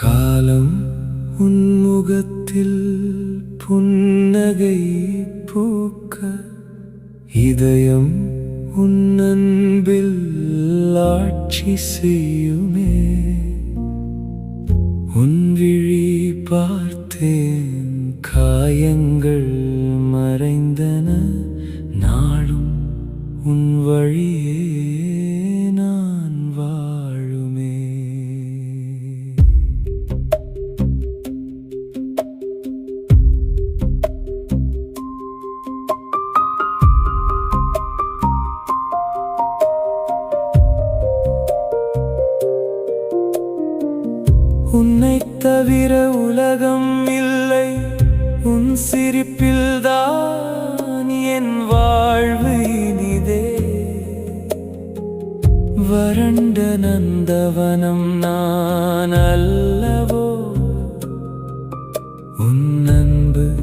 காலம் உன்முகத்தில் புன்னகை பூக்க இதயம் உன் அன்பில் ஆட்சி செய்யுமே. உன் விழி பார்த்தேன், காயங்கள் மறைந்தன. நாளும் உன் வழியே நான் வாழுமே. உன்னைத் தவிர உலகம் இல்லை, உன் சிரிப்பில்தான் என் வாழ்வு இனிதே. வறண்ட நந்தவனம் நான் அல்லவோ, உன் அன்பு